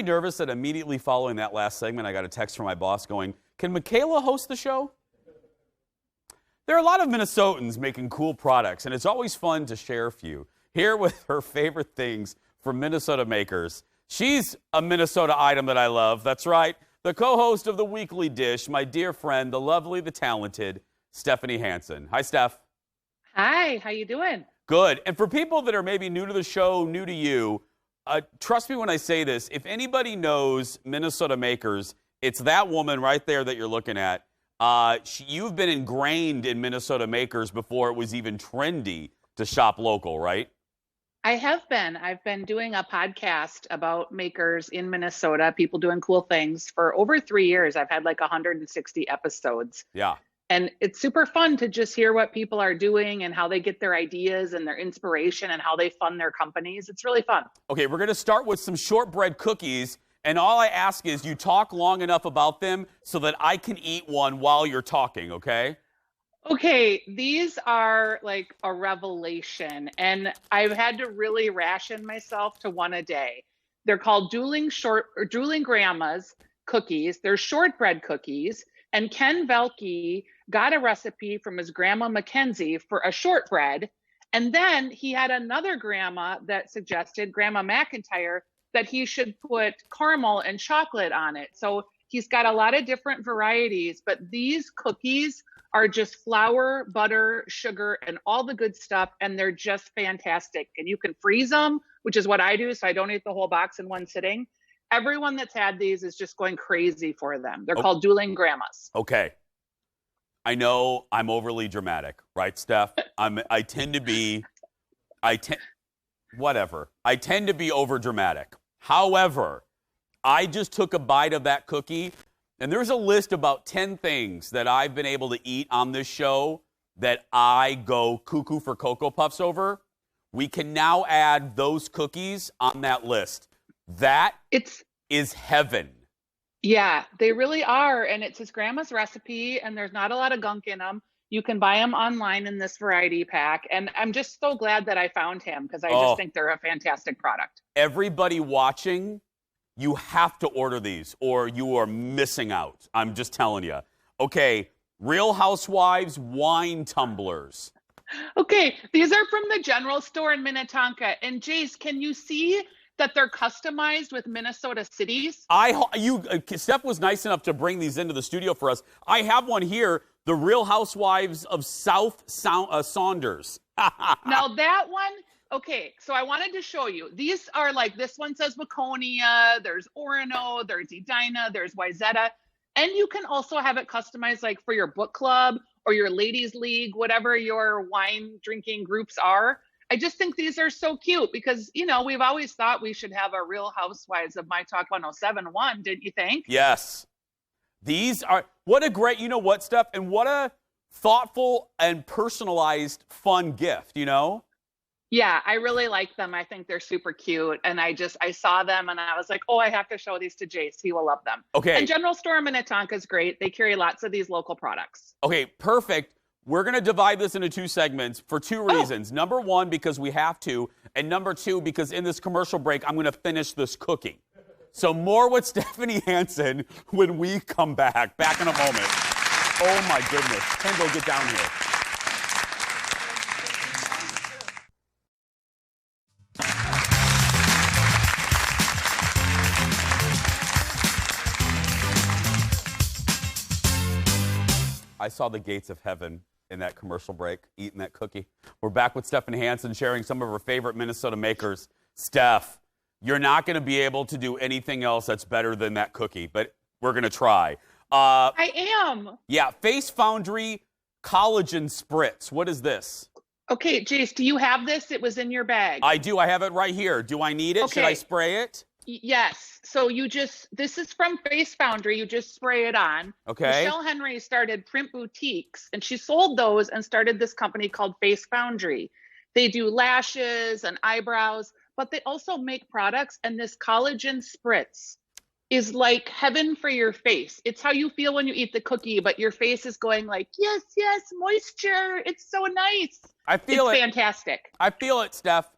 be nervous that immediately following that last segment, I got a text from my boss going, "Can Michaela host the show?" There are a lot of Minnesotans making cool products, and it's always fun to share a few. Here with her favorite things from Minnesota makers. She's a Minnesota item that I love. That's right, the co-host of the Weekly Dish, my dear friend, the lovely, the talented, Stephanie Hansen. Hi, Steph. Hi, how you doing? Good. And for people that are maybe new to the show, new to you, trust me when I say this, if anybody knows Minnesota makers, it's that woman right there that you're looking at. You've been ingrained in Minnesota makers before it was even trendy to shop local, right? I have been. I've been doing a podcast about makers in Minnesota, people doing cool things for over 3 years. I've had like 160 episodes. Yeah. And it's super fun to just hear what people are doing and how they get their ideas and their inspiration and how they fund their companies. It's really fun. Okay, we're going to start with some shortbread cookies. And all I ask is you talk long enough about them so that I can eat one while you're talking, okay? Okay, these are like a revelation, and I've had to really ration myself to one a day. They're called Dueling Grandmas cookies. They're shortbread cookies, and Ken Velke got a recipe from his grandma Mackenzie for a shortbread, and then he had another grandma that suggested, Grandma McIntyre, that he should put caramel and chocolate on it. So he's got a lot of different varieties, but these cookies are just flour, butter, sugar, and all the good stuff, and they're just fantastic. And you can freeze them, which is what I do, so I don't eat the whole box in one sitting. Everyone that's had these is just going crazy for them. They're called Dueling Grandmas. Okay. I know I'm overly dramatic, right, Steph? I tend to be over dramatic. However, I just took a bite of that cookie. And there's a list about 10 things that I've been able to eat on this show that I go cuckoo for Cocoa Puffs over. We can now add those cookies on that list. That is heaven. Yeah, they really are. And it's his grandma's recipe, and there's not a lot of gunk in them. You can buy them online in this variety pack. And I'm just so glad that I found him because I just think they're a fantastic product. Everybody watching, you have to order these or you are missing out. I'm just telling you. Okay, Real Housewives wine tumblers. Okay, these are from the general store in Minnetonka. And Jace, can you see that they're customized with Minnesota cities? Steph was nice enough to bring these into the studio for us. I have one here, the Real Housewives of South Saunders. Now that one, okay, so I wanted to show you. These are like, this one says Waconia, there's Orono, there's Edina, there's Wayzata. And you can also have it customized like for your book club or your ladies league, whatever your wine drinking groups are. I just think these are so cute because, you know, we've always thought we should have a Real Housewives of My Talk 107.1, didn't you think? Yes. These are, what a great, you know what, Steph? And what a thoughtful and personalized fun gift, you know? Yeah, I really like them. I think they're super cute. And I saw them and I was like, oh, I have to show these to Jace. He will love them. Okay. And General Store in Minnetonka is great. They carry lots of these local products. Okay, perfect. We're going to divide this into two segments for two reasons. Number one, because we have to. And number two, because in this commercial break, I'm going to finish this cookie. So more with Stephanie Hansen when we come back. Back in a moment. Oh, my goodness. Kendall, get down here. I saw the gates of heaven in that commercial break, eating that cookie. We're back with Stephanie Hansen, sharing some of her favorite Minnesota makers. Steph, you're not going to be able to do anything else that's better than that cookie, but we're going to try. I am. Yeah, Face Foundry Collagen Spritz. What is this? Okay, Jace, do you have this? It was in your bag. I do. I have it right here. Do I need it? Okay. Should I spray it? Yes. So this is from Face Foundry. You just spray it on. Okay. Michelle Henry started print boutiques, and she sold those and started this company called Face Foundry. They do lashes and eyebrows, but they also make products, and this collagen spritz is like heaven for your face. It's how you feel when you eat the cookie, but your face is going like, yes, yes, moisture. It's so nice. I feel it. It's fantastic. I feel it, Steph.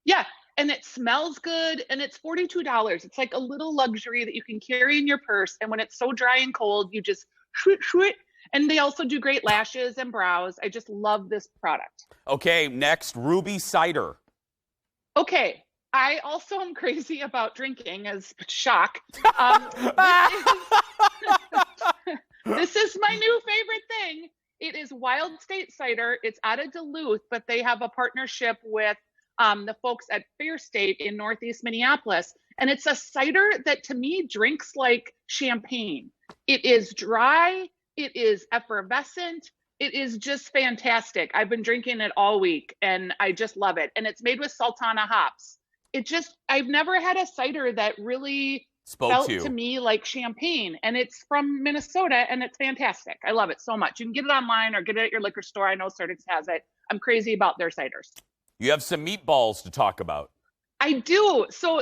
Yeah. and it smells good, and it's $42. It's like a little luxury that you can carry in your purse, and when it's so dry and cold, you just shwit, shwit. And they also do great lashes and brows. I just love this product. Okay, next, Ruby Cider. Okay, I also am crazy about drinking, as shock. This is my new favorite thing. It is Wild State Cider. It's out of Duluth, but they have a partnership with the folks at Fair State in Northeast Minneapolis. And it's a cider that to me drinks like champagne. It is dry. It is effervescent. It is just fantastic. I've been drinking it all week and I just love it. And it's made with Sultana hops. I've never had a cider that really felt to me like champagne. And it's from Minnesota and it's fantastic. I love it so much. You can get it online or get it at your liquor store. I know Cerdix has it. I'm crazy about their ciders. You have some meatballs to talk about. I do. So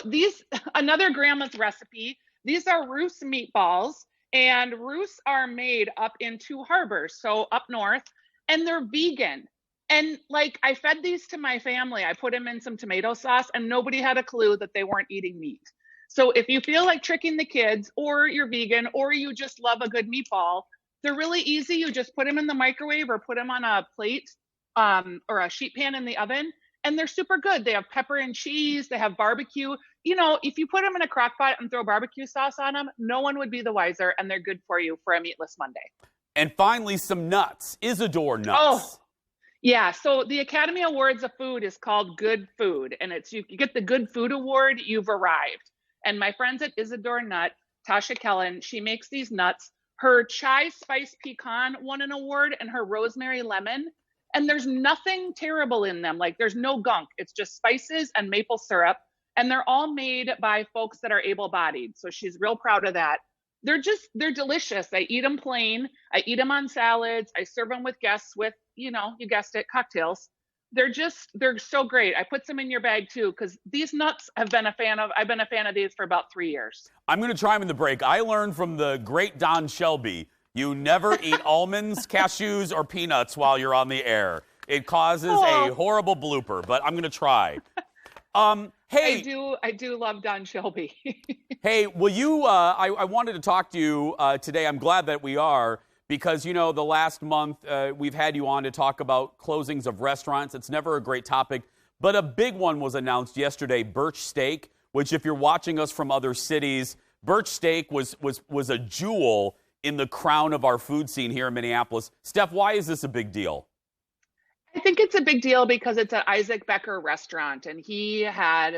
another grandma's recipe. These are Roos meatballs. And Roos are made up in Two Harbors, so up north, and they're vegan. And like I fed these to my family. I put them in some tomato sauce and nobody had a clue that they weren't eating meat. So if you feel like tricking the kids or you're vegan or you just love a good meatball, they're really easy. You just put them in the microwave or put them on a plate or a sheet pan in the oven. And they're super good. They have pepper and cheese. They have barbecue. You know, if you put them in a crock pot and throw barbecue sauce on them, no one would be the wiser, and they're good for you for a meatless Monday. And finally, some nuts. Isadore Nuts. Oh, yeah. So the Academy Awards of Food is called Good Food, and you get the Good Food Award, you've arrived. And my friends at Isadore Nut, Tasha Kellen, she makes these nuts. Her chai spice pecan won an award, and her rosemary lemon. And there's nothing terrible in them. Like there's no gunk. It's just spices and maple syrup. And they're all made by folks that are able-bodied. So she's real proud of that. They're delicious. I eat them plain. I eat them on salads. I serve them with guests with, you guessed it, cocktails. They're so great. I put some in your bag too, because these nuts I've been a fan of these for about 3 years. I'm going to try them in the break. I learned from the great Don Shelby, you never eat almonds, cashews, or peanuts while you're on the air. It causes a horrible blooper, but I'm going to try. Hey, I do love Don Shelby. Hey, will you, I wanted to talk to you today. I'm glad that we are, because, the last month we've had you on to talk about closings of restaurants. It's never a great topic, but a big one was announced yesterday, Birch Steak, which if you're watching us from other cities, Birch Steak was a jewel in the crown of our food scene here in Minneapolis. Steph, why is this a big deal? I think it's a big deal because it's an Isaac Becker restaurant, and he had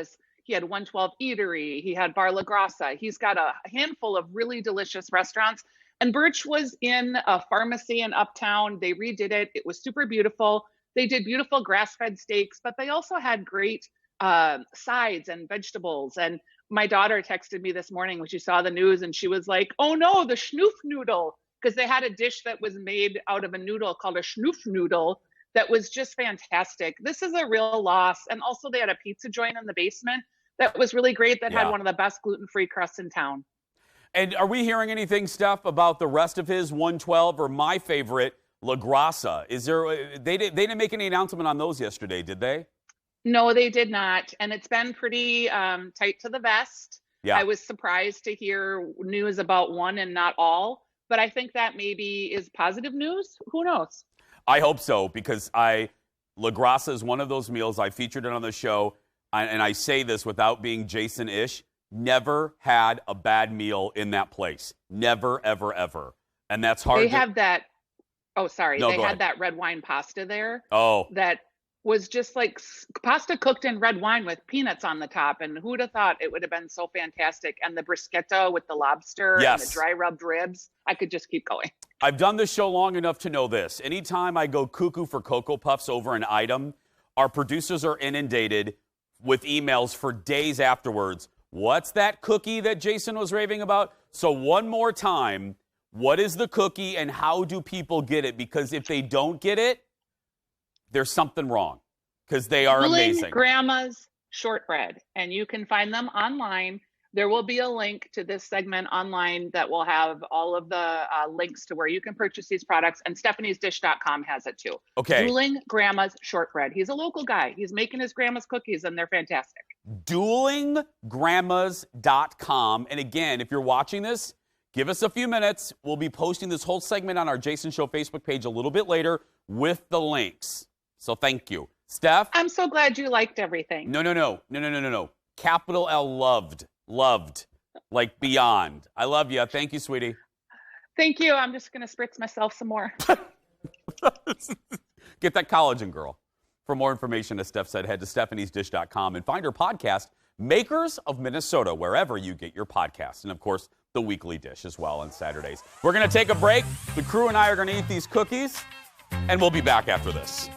112 Eatery, he had Bar La Grassa. He's got a handful of really delicious restaurants. And Birch was in a pharmacy in Uptown. They redid it. It was super beautiful. They did beautiful grass-fed steaks, but they also had great sides and vegetables. And my daughter texted me this morning when she saw the news, and she was like, oh no, the schnoof noodle, because they had a dish that was made out of a noodle called a schnoof noodle that was just fantastic. This is a real loss. And also they had a pizza joint in the basement that was really great that had one of the best gluten-free crusts in town. And are we hearing anything, Steph, about the rest of his 112 or my favorite, La Grassa? They didn't make any announcement on those yesterday, did they? No, they did not. And it's been pretty tight to the vest. Yeah. I was surprised to hear news about one and not all, but I think that maybe is positive news. Who knows? I hope so, because La Grassa is one of those meals. I featured it on the show, and I say this without being Jason-ish. Never had a bad meal in that place. Never, ever, ever. And that's hard. They have that. Oh, sorry. No, they had ahead. that red wine pasta there. Oh. That was just like pasta cooked in red wine with peanuts on the top. And who'd have thought it would have been so fantastic? And the bruschetta with the lobster and the dry rubbed ribs. I could just keep going. I've done this show long enough to know this. Anytime I go cuckoo for Cocoa Puffs over an item, our producers are inundated with emails for days afterwards. What's that cookie that Jason was raving about? So one more time, what is the cookie and how do people get it? Because if they don't get it, there's something wrong, because they are amazing. Dueling Grandmas shortbread, and you can find them online. There will be a link to this segment online that will have all of the links to where you can purchase these products, and stephaniesdish.com has it too. Okay. Dueling Grandma's shortbread. He's a local guy. He's making his grandma's cookies, and they're fantastic. duelinggrandmas.com. And again, if you're watching this, give us a few minutes. We'll be posting this whole segment on our Jason Show Facebook page a little bit later with the links. So thank you. Steph? I'm so glad you liked everything. No. Capital L, loved. Loved. Like beyond. I love you. Thank you, sweetie. Thank you. I'm just going to spritz myself some more. Get that collagen, girl. For more information, as Steph said, head to stephaniesdish.com and find her podcast, Makers of Minnesota, wherever you get your podcasts. And, of course, the weekly dish as well on Saturdays. We're going to take a break. The crew and I are going to eat these cookies, and we'll be back after this.